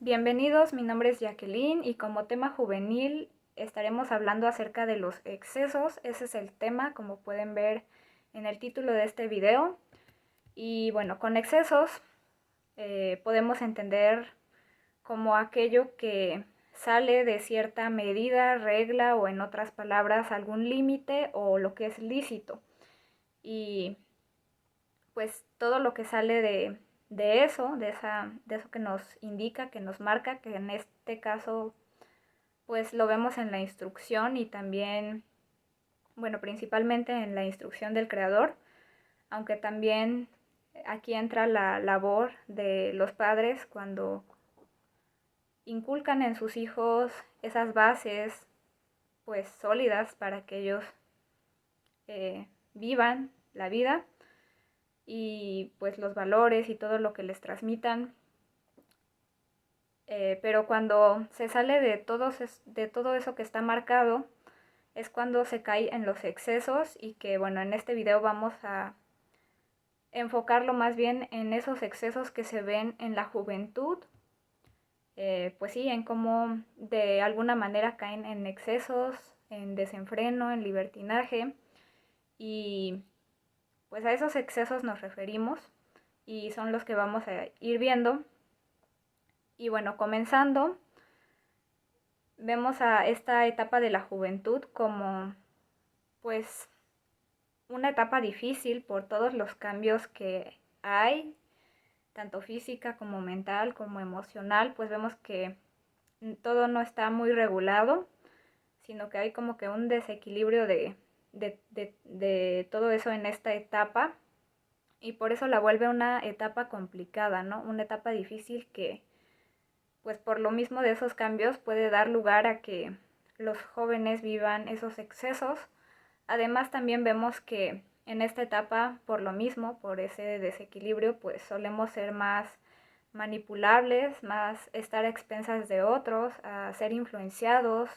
Bienvenidos, mi nombre es Jacqueline y como tema juvenil estaremos hablando acerca de los excesos. Ese es el tema, como pueden ver en el título de este video. Y bueno, con excesos podemos entender como aquello que sale de cierta medida, regla o en otras palabras algún límite o lo que es lícito. Y pues todo lo que sale de eso, de eso que nos indica, que nos marca, que en este caso pues lo vemos en la instrucción y también, bueno, principalmente en la instrucción del creador, aunque también aquí entra la labor de los padres cuando inculcan en sus hijos esas bases pues sólidas para que ellos vivan la vida y pues los valores y todo lo que les transmitan. Pero cuando se sale de todo eso que está marcado, es cuando se cae en los excesos y que bueno, en este video vamos a enfocarlo más bien en esos excesos que se ven en la juventud, pues sí, en cómo de alguna manera caen en excesos, en desenfreno, en libertinaje y pues a esos excesos nos referimos y son los que vamos a ir viendo. Y bueno, comenzando, vemos a esta etapa de la juventud como pues una etapa difícil por todos los cambios que hay, tanto física como mental como emocional, pues vemos que todo no está muy regulado, sino que hay como que un desequilibrio de todo eso en esta etapa y por eso la vuelve una etapa complicada, ¿no? Una etapa difícil que pues por lo mismo de esos cambios puede dar lugar a que los jóvenes vivan esos excesos. Además también vemos que en esta etapa, por lo mismo, por ese desequilibrio, pues solemos ser más manipulables, más estar a expensas de otros, a ser influenciados,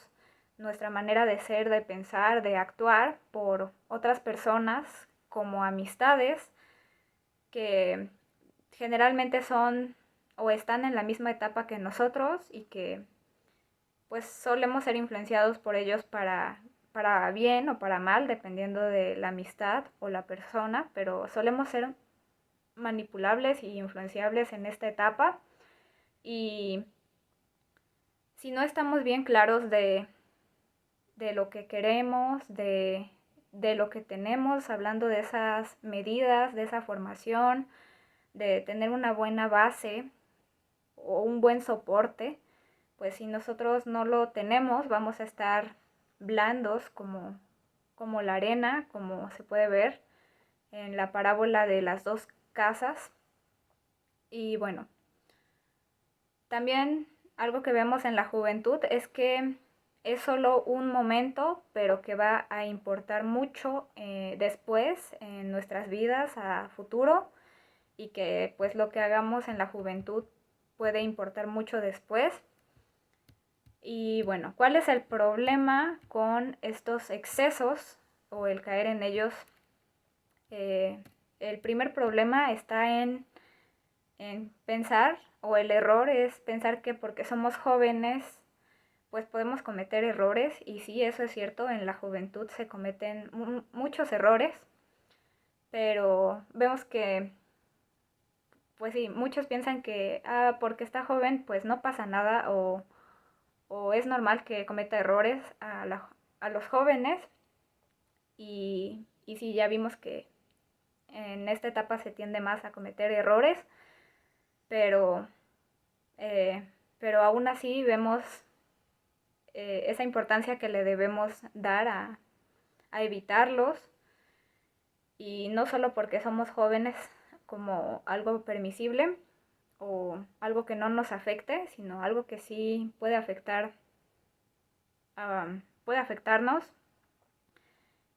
nuestra manera de ser, de pensar, de actuar por otras personas como amistades que generalmente son o están en la misma etapa que nosotros y que pues solemos ser influenciados por ellos para bien o para mal, dependiendo de la amistad o la persona, pero solemos ser manipulables y influenciables en esta etapa y si no estamos bien claros de lo que queremos, de lo que tenemos, hablando de esas medidas, de esa formación, de tener una buena base o un buen soporte, pues si nosotros no lo tenemos, vamos a estar blandos como la arena, como se puede ver en la parábola de las dos casas. Y bueno, también algo que vemos en la juventud es que es solo un momento, pero que va a importar mucho después en nuestras vidas a futuro y que pues lo que hagamos en la juventud puede importar mucho después. Y bueno, ¿cuál es el problema con estos excesos o el caer en ellos? El primer problema está en pensar, o el error es pensar que porque somos jóvenes, pues podemos cometer errores. Y sí, eso es cierto, en la juventud se cometen muchos errores, pero vemos que, pues sí, muchos piensan que, porque está joven, pues no pasa nada o es normal que cometa errores a los jóvenes y sí, ya vimos que en esta etapa se tiende más a cometer errores, pero, eh, pero aún así vemos esa importancia que le debemos dar a evitarlos y no solo porque somos jóvenes como algo permisible o algo que no nos afecte, sino algo que sí puede puede afectarnos.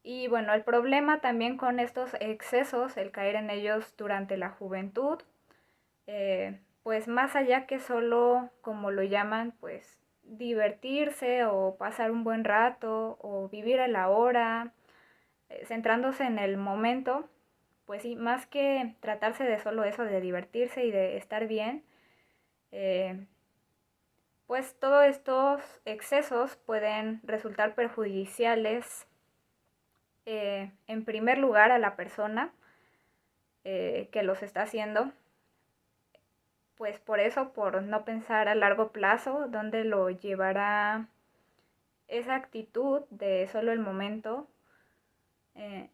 Y bueno, el problema también con estos excesos, el caer en ellos durante la juventud, pues más allá que solo, como lo llaman, pues divertirse o pasar un buen rato o vivir el ahora, centrándose en el momento, pues sí, más que tratarse de solo eso, de divertirse y de estar bien, eh, pues todos estos excesos pueden resultar perjudiciales, en primer lugar a la persona que los está haciendo, pues por eso, por no pensar a largo plazo, dónde lo llevará esa actitud de solo el momento, eh,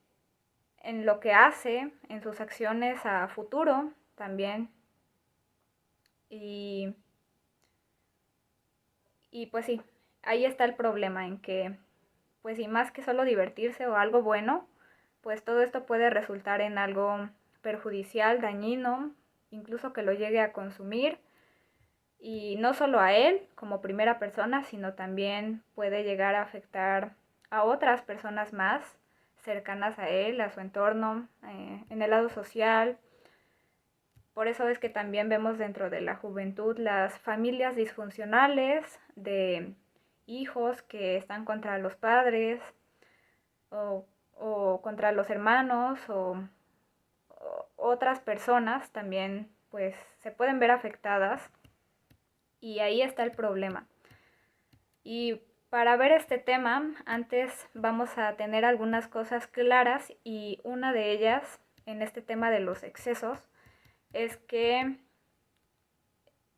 en lo que hace, en sus acciones a futuro también. Y, y pues sí, ahí está el problema, en que pues y más que solo divertirse o algo bueno, pues todo esto puede resultar en algo perjudicial, dañino, incluso que lo llegue a consumir, y no solo a él como primera persona, sino también puede llegar a afectar a otras personas más cercanas a él, a su entorno, en el lado social. Por eso es que también vemos dentro de la juventud las familias disfuncionales de hijos que están contra los padres, o, o contra los hermanos, o otras personas también pues se pueden ver afectadas, y ahí está el problema. Y para ver este tema, antes vamos a tener algunas cosas claras, y una de ellas en este tema de los excesos es que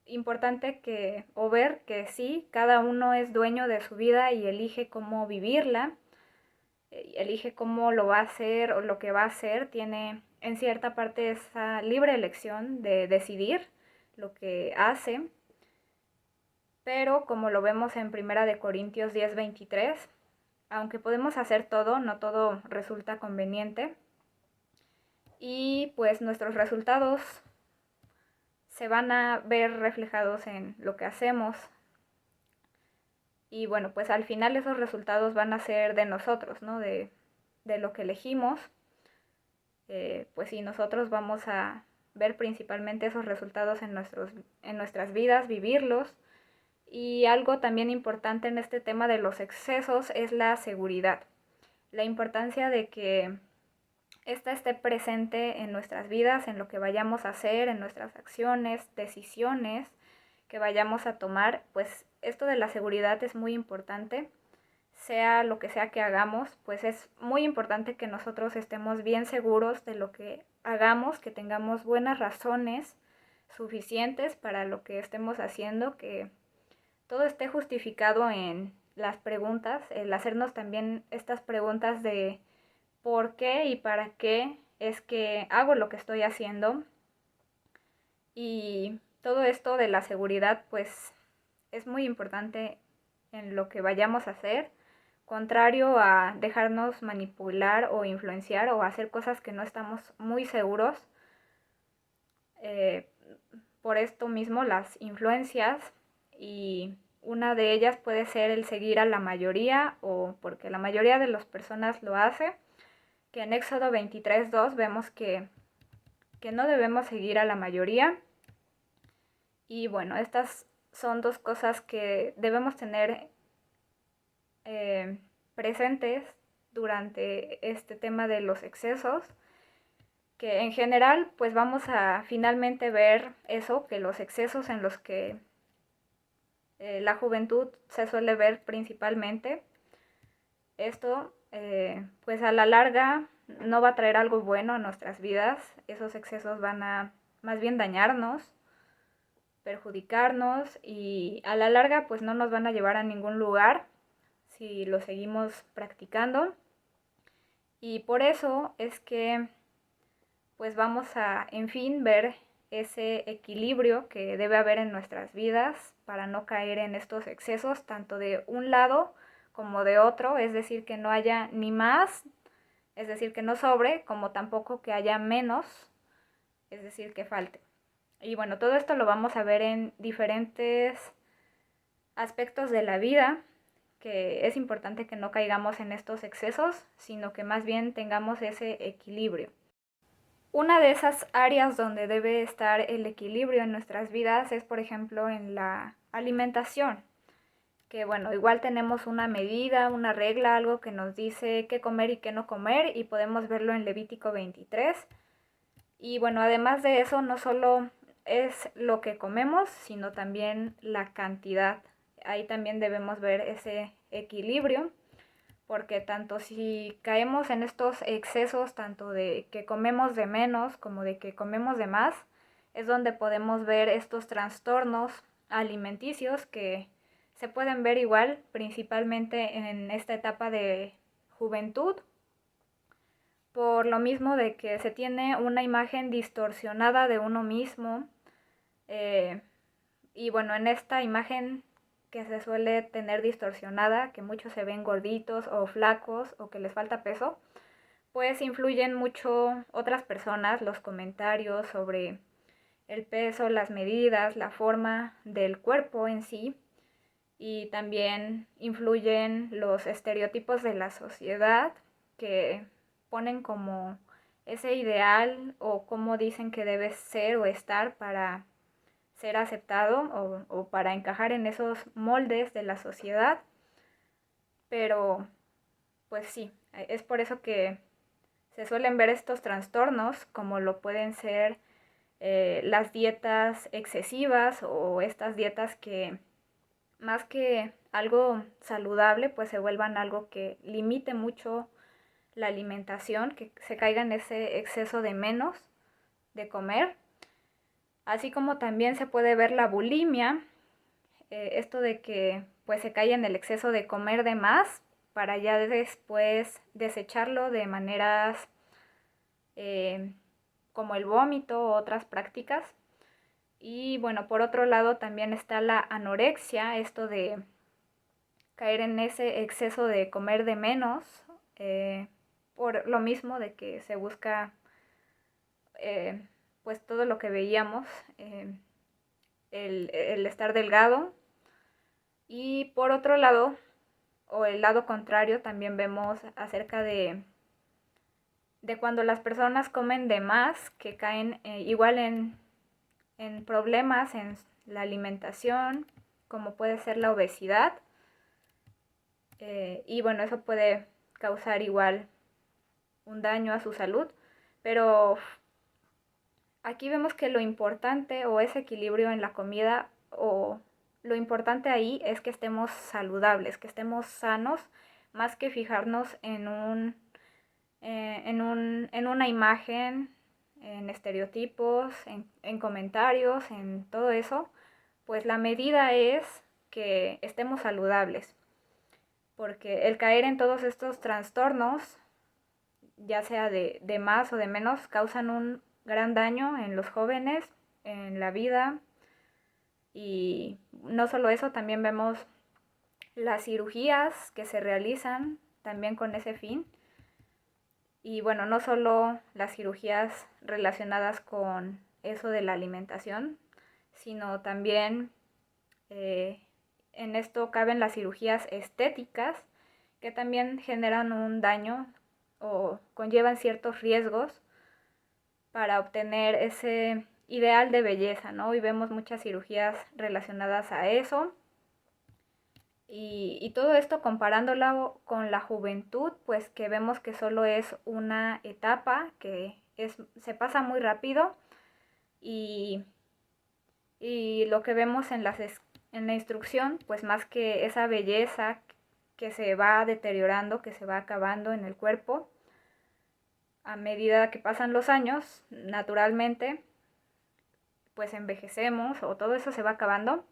importante que o ver que sí, cada uno es dueño de su vida y elige cómo vivirla, elige cómo lo va a hacer o lo que va a hacer, tiene en cierta parte esa libre elección de decidir lo que hace. Pero como lo vemos en 1 Corintios 10:23, aunque podemos hacer todo, no todo resulta conveniente, y pues nuestros resultados se van a ver reflejados en lo que hacemos, y bueno, pues al final esos resultados van a ser de nosotros, ¿no? De lo que elegimos. Pues sí, nosotros vamos a ver principalmente esos resultados en nuestras vidas, vivirlos. Y algo también importante en este tema de los excesos es la seguridad. La importancia de que esta esté presente en nuestras vidas, en lo que vayamos a hacer, en nuestras acciones, decisiones que vayamos a tomar. Pues esto de la seguridad es muy importante. Sea lo que sea que hagamos, pues es muy importante que nosotros estemos bien seguros de lo que hagamos, que tengamos buenas razones suficientes para lo que estemos haciendo, que todo esté justificado en las preguntas, el hacernos también estas preguntas de por qué y para qué es que hago lo que estoy haciendo. Y todo esto de la seguridad pues es muy importante en lo que vayamos a hacer, contrario a dejarnos manipular o influenciar o hacer cosas que no estamos muy seguros. Eh, por esto mismo las influencias, y una de ellas puede ser el seguir a la mayoría, o porque la mayoría de las personas lo hace, que en Éxodo 23:2 vemos que no debemos seguir a la mayoría. Y bueno, estas son dos cosas que debemos tener presentes durante este tema de los excesos, que en general pues vamos a finalmente ver eso, que los excesos en los que la juventud se suele ver principalmente, esto pues a la larga no va a traer algo bueno a nuestras vidas. Esos excesos van a más bien dañarnos, perjudicarnos, y a la larga pues no nos van a llevar a ningún lugar si lo seguimos practicando. Y por eso es que pues vamos a en fin ver ese equilibrio que debe haber en nuestras vidas para no caer en estos excesos, tanto de un lado como de otro, es decir, que no haya ni más, es decir, que no sobre, como tampoco que haya menos, es decir, que falte. Y bueno, todo esto lo vamos a ver en diferentes aspectos de la vida, que es importante que no caigamos en estos excesos, sino que más bien tengamos ese equilibrio. Una de esas áreas donde debe estar el equilibrio en nuestras vidas es, por ejemplo, en la alimentación, que bueno, igual tenemos una medida, una regla, algo que nos dice qué comer y qué no comer, y podemos verlo en Levítico 23. Y bueno, además de eso, no solo es lo que comemos, sino también la cantidad ahí también debemos ver ese equilibrio, porque tanto si caemos en estos excesos, tanto de que comemos de menos como de que comemos de más, es donde podemos ver estos trastornos alimenticios que se pueden ver igual principalmente en esta etapa de juventud, por lo mismo de que se tiene una imagen distorsionada de uno mismo. Y bueno, en esta imagen que se suele tener distorsionada, que muchos se ven gorditos o flacos o que les falta peso, pues influyen mucho otras personas, los comentarios sobre el peso, las medidas, la forma del cuerpo en sí, y también influyen los estereotipos de la sociedad que ponen como ese ideal o cómo dicen que debes ser o estar para ser aceptado o para encajar en esos moldes de la sociedad. Pero pues sí, es por eso que se suelen ver estos trastornos como lo pueden ser las dietas excesivas o estas dietas que más que algo saludable pues se vuelvan algo que limite mucho la alimentación, que se caiga en ese exceso de menos de comer. Así como también se puede ver la bulimia, esto de que pues se cae en el exceso de comer de más para ya después desecharlo de maneras eh, como el vómito u otras prácticas. Y bueno, por otro lado también está la anorexia, esto de caer en ese exceso de comer de menos, por lo mismo de que se busca pues todo lo que veíamos, el estar delgado. Y por otro lado, o el lado contrario, también vemos acerca de cuando las personas comen de más, que caen igual en problemas en la alimentación, como puede ser la obesidad. Y bueno, eso puede causar igual un daño a su salud, pero aquí vemos que lo importante o ese equilibrio en la comida o lo importante ahí es que estemos saludables, que estemos sanos, más que fijarnos en una imagen, en estereotipos, en comentarios, en todo eso. Pues la medida es que estemos saludables, porque el caer en todos estos trastornos, ya sea de más o de menos, causan un gran daño en los jóvenes, en la vida. Y no solo eso, también vemos las cirugías que se realizan también con ese fin. Y bueno, no solo las cirugías relacionadas con eso de la alimentación, sino también en esto caben las cirugías estéticas, que también generan un daño o conllevan ciertos riesgos para obtener ese ideal de belleza, ¿no? Y vemos muchas cirugías relacionadas a eso. Y todo esto comparándolo con la juventud, pues que vemos que solo es una etapa, que se pasa muy rápido y, y lo que vemos en la instrucción, pues más que esa belleza que se va deteriorando, que se va acabando en el cuerpo, a medida que pasan los años, naturalmente, pues envejecemos o todo eso se va acabando,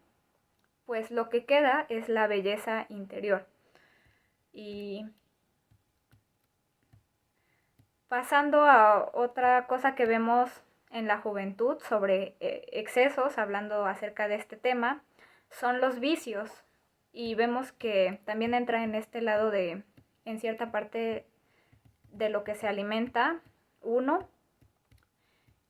pues lo que queda es la belleza interior. Y pasando a otra cosa que vemos en la juventud sobre excesos, hablando acerca de este tema, son los vicios. Y vemos que también entra en este lado en cierta parte de lo que se alimenta uno.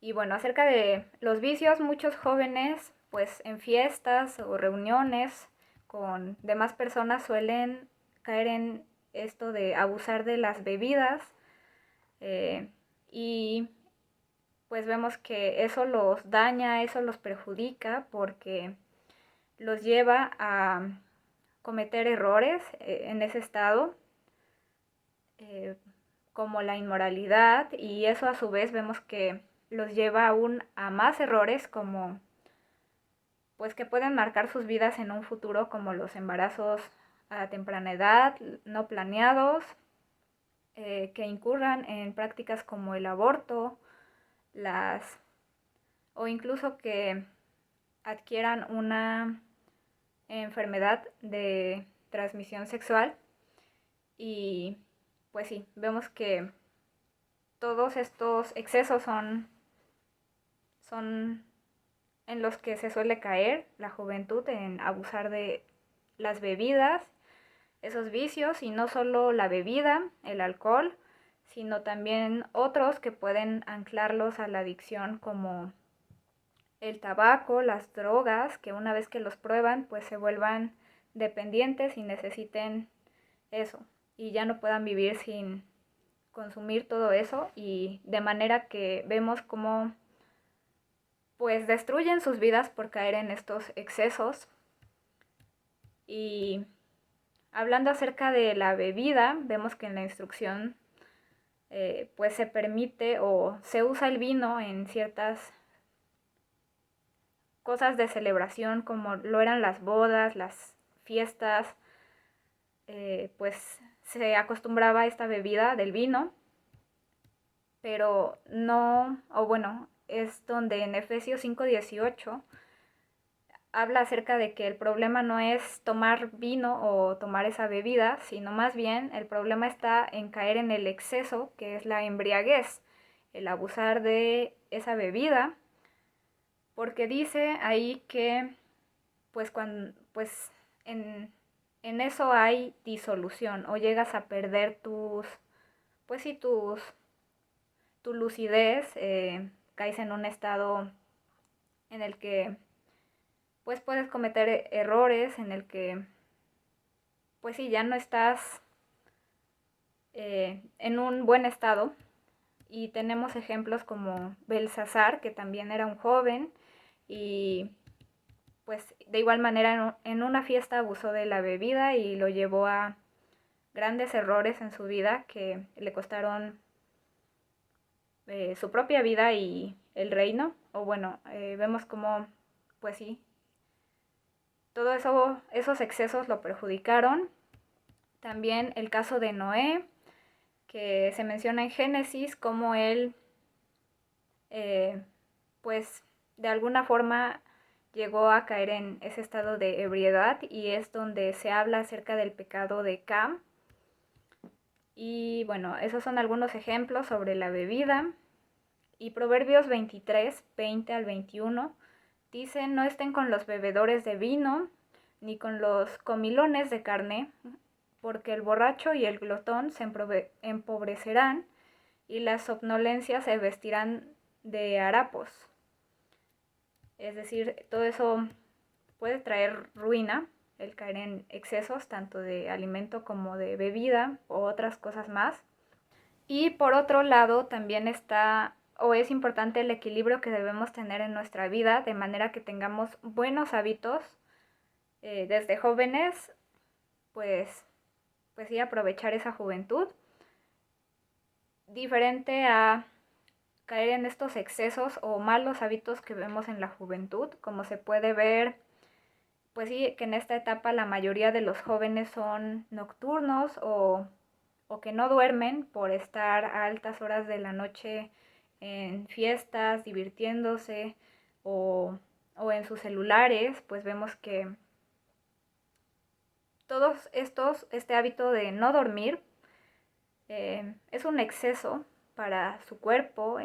Y bueno, acerca de los vicios, muchos jóvenes, pues en fiestas o reuniones con demás personas suelen caer en esto de abusar de las bebidas, y pues vemos que eso los daña, eso los perjudica porque los lleva a cometer errores en ese estado, eh, como la inmoralidad, y eso a su vez vemos que los lleva aún a más errores como pues que pueden marcar sus vidas en un futuro, como los embarazos a temprana edad, no planeados, que incurran en prácticas como el aborto, las o incluso que adquieran una enfermedad de transmisión sexual. Y pues sí, vemos que todos estos excesos son en los que se suele caer la juventud, en abusar de las bebidas, esos vicios, y no solo la bebida, el alcohol, sino también otros que pueden anclarlos a la adicción, como el tabaco, las drogas, que una vez que los prueban pues se vuelvan dependientes y necesiten eso y ya no puedan vivir sin consumir todo eso, y de manera que vemos cómo pues destruyen sus vidas por caer en estos excesos. Y hablando acerca de la bebida, vemos que en la instrucción pues se permite o se usa el vino en ciertas cosas de celebración, como lo eran las bodas, las fiestas, pues se acostumbraba esta bebida del vino, pero no, o bueno, es donde en Efesios 5:18 habla acerca de que el problema no es tomar vino o tomar esa bebida, sino más bien el problema está en caer en el exceso, que es la embriaguez, el abusar de esa bebida, porque dice ahí que pues en eso hay disolución, o llegas a perder pues sí, tu lucidez, caes en un estado en el que pues puedes cometer errores, en el que pues sí, ya no estás en un buen estado. Y tenemos ejemplos como Belsasar, que también era un joven y pues de igual manera en una fiesta abusó de la bebida y lo llevó a grandes errores en su vida que le costaron su propia vida y el reino. O bueno, vemos como, pues sí, todo eso, esos excesos lo perjudicaron. También el caso de Noé, que se menciona en Génesis, como él, pues de alguna forma llegó a caer en ese estado de ebriedad, y es donde se habla acerca del pecado de Cam. Y bueno, esos son algunos ejemplos sobre la bebida. Y Proverbios 23, 20 al 21 dice: no estén con los bebedores de vino, ni con los comilones de carne, porque el borracho y el glotón se empobrecerán, y las somnolencias se vestirán de harapos. Es decir, todo eso puede traer ruina, el caer en excesos tanto de alimento como de bebida o otras cosas más. Y por otro lado también está o es importante el equilibrio que debemos tener en nuestra vida, de manera que tengamos buenos hábitos desde jóvenes, pues sí, aprovechar esa juventud, diferente a caer en estos excesos o malos hábitos que vemos en la juventud, como se puede ver, pues sí, que en esta etapa la mayoría de los jóvenes son nocturnos o que no duermen por estar a altas horas de la noche en fiestas, divirtiéndose, o en sus celulares. Pues vemos que este hábito de no dormir es un exceso para su cuerpo,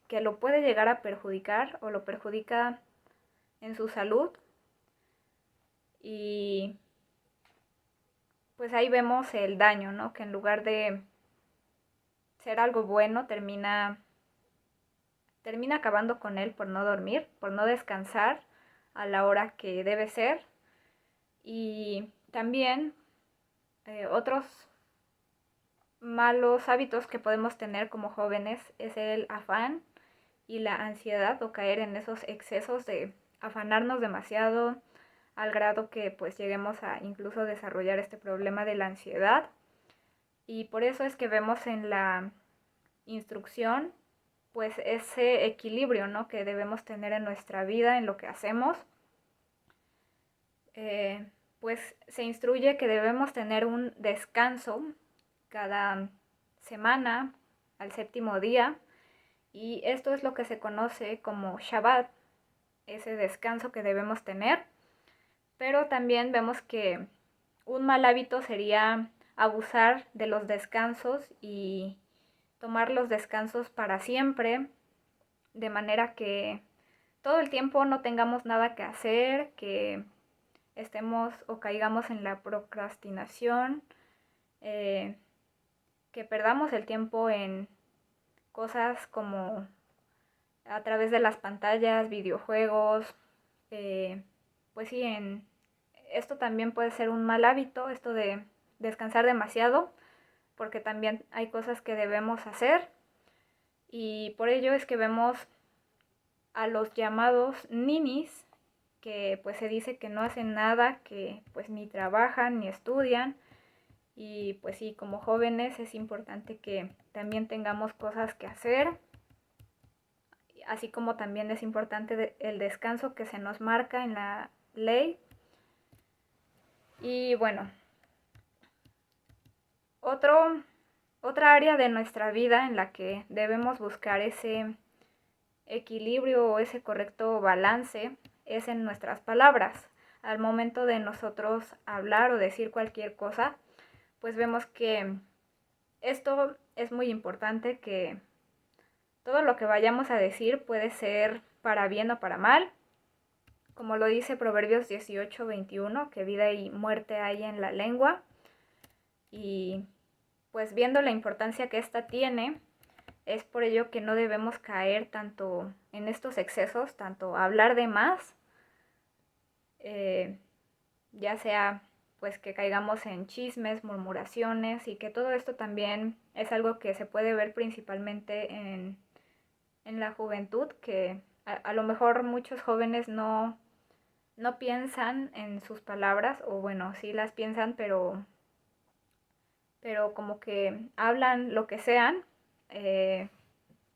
que lo puede llegar a perjudicar o lo perjudica en su salud. Y pues ahí vemos el daño, ¿no? Que en lugar de ser algo bueno, termina acabando con él por no dormir, por no descansar a la hora que debe ser. Y también otros malos hábitos que podemos tener como jóvenes es el afán y la ansiedad, o caer en esos excesos de afanarnos demasiado al grado que pues lleguemos a incluso desarrollar este problema de la ansiedad. Y por eso es que vemos en la instrucción pues ese equilibrio, ¿no?, que debemos tener en nuestra vida, en lo que hacemos, pues se instruye que debemos tener un descanso cada semana al séptimo día, y esto es lo que se conoce como Shabbat, ese descanso que debemos tener. Pero también vemos que un mal hábito sería abusar de los descansos y tomar los descansos para siempre, de manera que todo el tiempo no tengamos nada que hacer, que estemos o caigamos en la procrastinación, que perdamos el tiempo en cosas como a través de las pantallas, videojuegos, pues sí, esto también puede ser un mal hábito, esto de descansar demasiado, porque también hay cosas que debemos hacer, y por ello es que vemos a los llamados ninis, que pues se dice que no hacen nada, que pues ni trabajan ni estudian. Y pues sí, como jóvenes es importante que también tengamos cosas que hacer, así como también es importante el descanso que se nos marca en la ley. Y bueno, otra área de nuestra vida en la que debemos buscar ese equilibrio o ese correcto balance es en nuestras palabras. Al momento de nosotros hablar o decir cualquier cosa, pues vemos que esto es muy importante, que todo lo que vayamos a decir puede ser para bien o para mal, como lo dice Proverbios 18:21, que vida y muerte hay en la lengua. Y pues viendo la importancia que esta tiene, es por ello que no debemos caer tanto en estos excesos, tanto hablar de más, ya sea pues que caigamos en chismes, murmuraciones, y que todo esto también es algo que se puede ver principalmente en la juventud, que a lo mejor muchos jóvenes no piensan en sus palabras, o bueno, sí las piensan, pero como que hablan lo que sean,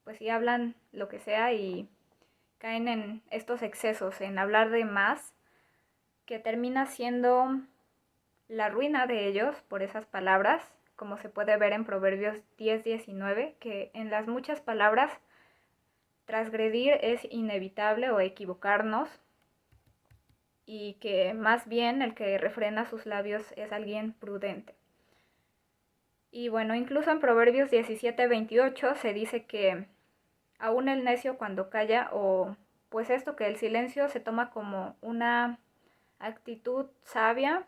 pues sí hablan lo que sea y caen en estos excesos, en hablar de más, que termina siendo la ruina de ellos por esas palabras, como se puede ver en Proverbios 10:19, que en las muchas palabras transgredir es inevitable o equivocarnos, y que más bien el que refrena sus labios es alguien prudente. Y bueno, incluso en Proverbios 17:28 se dice que aún el necio cuando calla, o pues esto, que el silencio se toma como una actitud sabia,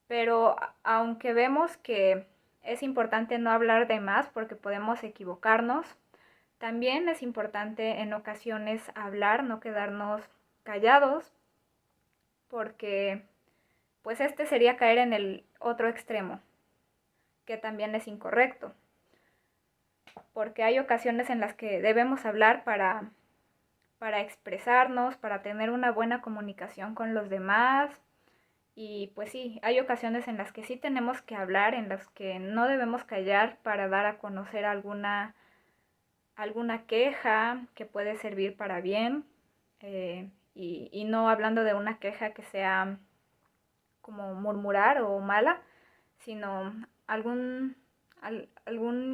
pero aunque vemos que es importante no hablar de más porque podemos equivocarnos, también es importante en ocasiones hablar, no quedarnos callados, porque pues este sería caer en el otro extremo, que también es incorrecto, porque hay ocasiones en las que debemos hablar para expresarnos, para tener una buena comunicación con los demás. Y pues sí, hay ocasiones en las que sí tenemos que hablar, en las que no debemos callar para dar a conocer alguna queja que puede servir para bien, y no hablando de una queja que sea como murmurar o mala, sino algún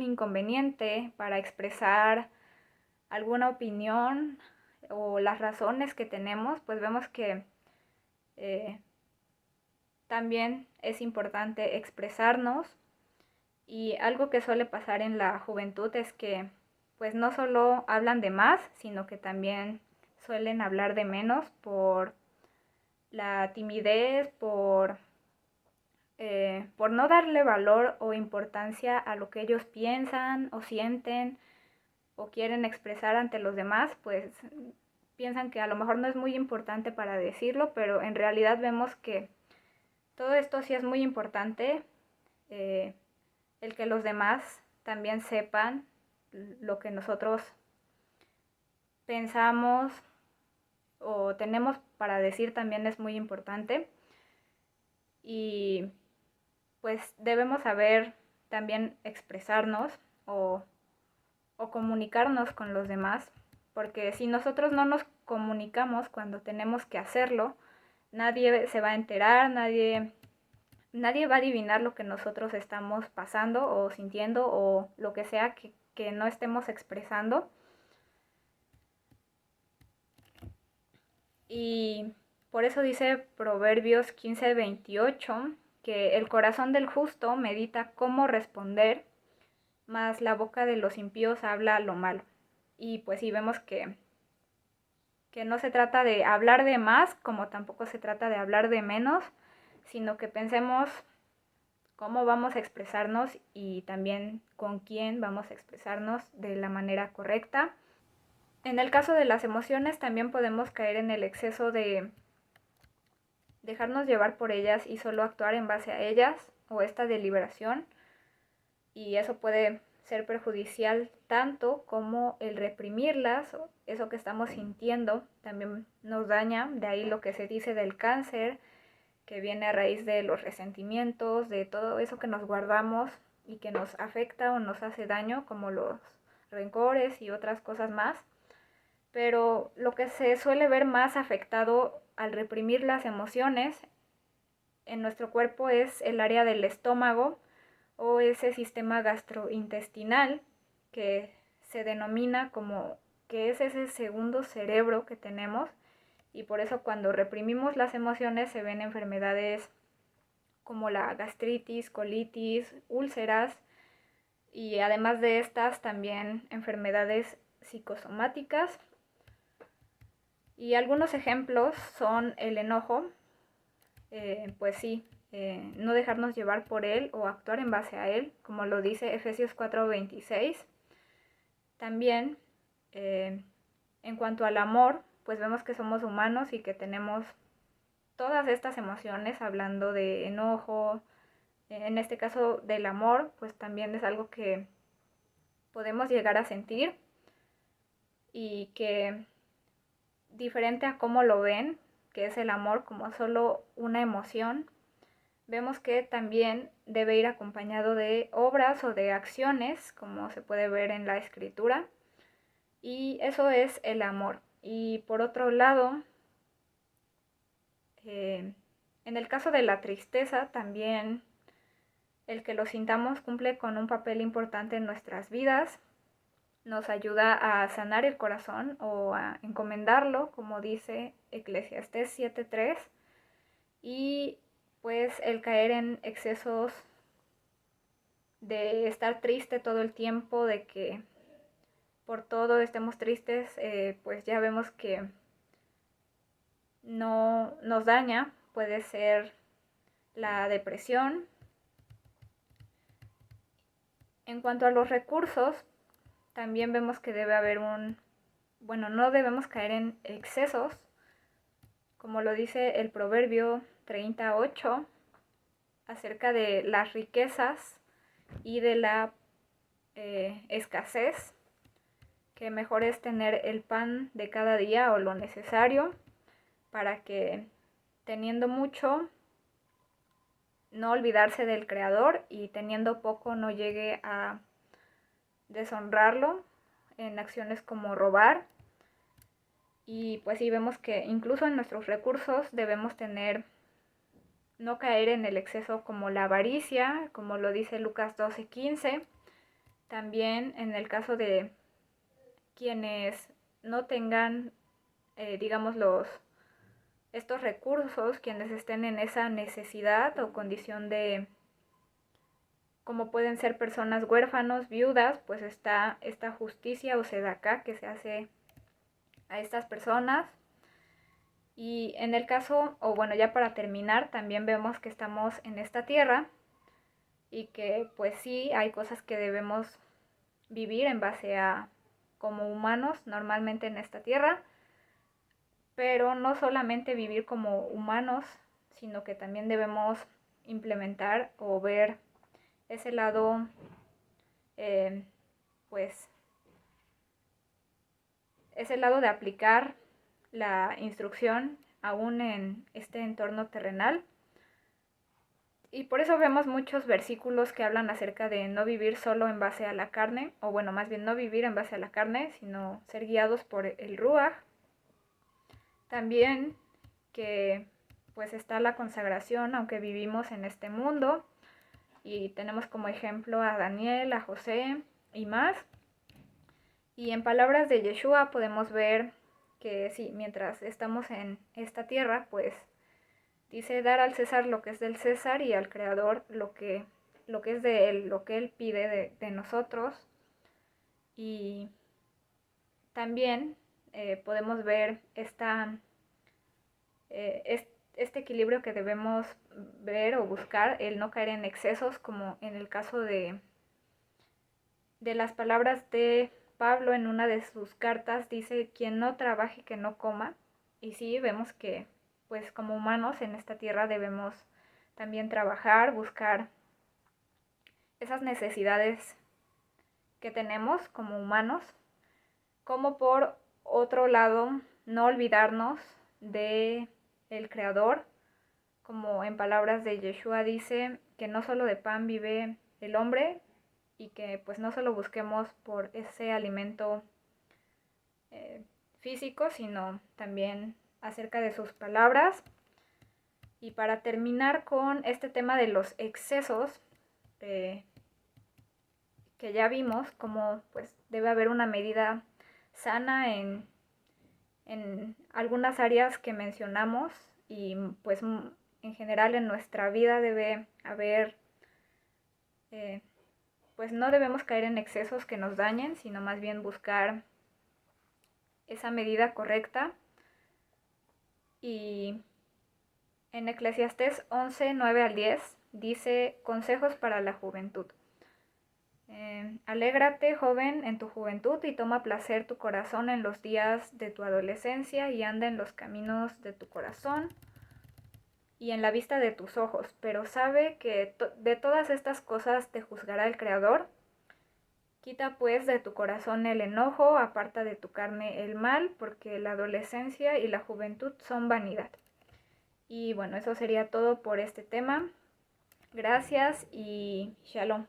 inconveniente para expresar alguna opinión o las razones que tenemos. Pues vemos que eh, también es importante expresarnos. Y algo que suele pasar en la juventud es que pues no solo hablan de más, sino que también suelen hablar de menos por la timidez, por no darle valor o importancia a lo que ellos piensan o sienten o quieren expresar ante los demás. Pues piensan que a lo mejor no es muy importante para decirlo, pero en realidad vemos que todo esto sí es muy importante, el que los demás también sepan lo que nosotros pensamos o tenemos para decir, también es muy importante. Y pues debemos saber también expresarnos o comunicarnos con los demás, porque si nosotros no nos comunicamos cuando tenemos que hacerlo, nadie se va a enterar, nadie va a adivinar lo que nosotros estamos pasando o sintiendo o lo que sea que no estemos expresando. Y por eso dice Proverbios 15:28 que el corazón del justo medita cómo responder, mas la boca de los impíos habla lo malo. Y pues sí vemos que no se trata de hablar de más, como tampoco se trata de hablar de menos, sino que pensemos cómo vamos a expresarnos y también con quién vamos a expresarnos de la manera correcta. En el caso de las emociones también podemos caer en el exceso de dejarnos llevar por ellas y solo actuar en base a ellas o esta deliberación, y eso puede ser perjudicial tanto como el reprimirlas, eso que estamos sintiendo también nos daña, de ahí lo que se dice del cáncer, que viene a raíz de los resentimientos, de todo eso que nos guardamos y que nos afecta o nos hace daño, como los rencores y otras cosas más. Pero lo que se suele ver más afectado al reprimir las emociones en nuestro cuerpo es el área del estómago o ese sistema gastrointestinal que se denomina como que es ese segundo cerebro que tenemos, y por eso cuando reprimimos las emociones se ven enfermedades como la gastritis, colitis, úlceras, y además de estas también enfermedades psicosomáticas. Y algunos ejemplos son el enojo, pues sí, no dejarnos llevar por él o actuar en base a él, como lo dice Efesios 4:26. También, en cuanto al amor, pues vemos que somos humanos y que tenemos todas estas emociones, hablando de enojo, en este caso del amor, pues también es algo que podemos llegar a sentir y que diferente a cómo lo ven, que es el amor como solo una emoción, vemos que también debe ir acompañado de obras o de acciones, como se puede ver en la escritura, y eso es el amor. Y por otro lado, en el caso de la tristeza, también el que lo sintamos cumple con un papel importante en nuestras vidas, nos ayuda a sanar el corazón o a encomendarlo, como dice Eclesiastés 7:3, y pues el caer en excesos de estar triste todo el tiempo, de que por todo estemos tristes, pues ya vemos que no nos daña, puede ser la depresión. En cuanto a los recursos, también vemos que debe haber no debemos caer en excesos, como lo dice el Proverbio 38, acerca de las riquezas y de la escasez, que mejor es tener el pan de cada día o lo necesario para que, teniendo mucho, no olvidarse del Creador, y teniendo poco no llegue a deshonrarlo en acciones como robar. Y pues sí vemos que incluso en nuestros recursos debemos no caer en el exceso como la avaricia, como lo dice Lucas 12:15. También en el caso de quienes no tengan, digamos, estos recursos, quienes estén en esa necesidad o condición de, como pueden ser personas huérfanos, viudas, pues está esta justicia o sedacá que se hace a estas personas. Y en el caso, o bueno, ya para terminar, también vemos que estamos en esta tierra y que pues sí hay cosas que debemos vivir en base a como humanos normalmente en esta tierra, pero no solamente vivir como humanos, sino que también debemos implementar o ver ese lado, pues, ese lado de aplicar la instrucción aún en este entorno terrenal. Y por eso vemos muchos versículos que hablan acerca de no vivir solo en base a la carne, o bueno, más bien no vivir en base a la carne, sino ser guiados por el Ruach. También que pues está la consagración, aunque vivimos en este mundo, y tenemos como ejemplo a Daniel, a José y más. Y en palabras de Yeshua podemos ver que sí, mientras estamos en esta tierra, pues dice dar al César lo que es del César y al Creador lo que es de él, lo que él pide de nosotros. Y también podemos ver este equilibrio que debemos ver o buscar, el no caer en excesos, como en el caso de las palabras de Pablo en una de sus cartas, dice, quien no trabaje, que no coma. Y sí, vemos que pues como humanos en esta tierra debemos también trabajar, buscar esas necesidades que tenemos como humanos, como por otro lado no olvidarnos de el Creador, como en palabras de Yeshua dice que no solo de pan vive el hombre, y que pues no solo busquemos por ese alimento físico, sino también acerca de sus palabras. Y para terminar con este tema de los excesos, que ya vimos como pues debe haber una medida sana en algunas áreas que mencionamos, y pues en general en nuestra vida debe haber, pues no debemos caer en excesos que nos dañen, sino más bien buscar esa medida correcta. Y en Eclesiastés 11, 9 al 10 dice consejos para la juventud. Alégrate, joven, en tu juventud, y toma placer tu corazón en los días de tu adolescencia, y anda en los caminos de tu corazón y en la vista de tus ojos. Pero sabe que de todas estas cosas te juzgará el Creador. Quita pues de tu corazón el enojo, aparta de tu carne el mal, porque la adolescencia y la juventud son vanidad. Y bueno, eso sería todo por este tema. Gracias y shalom.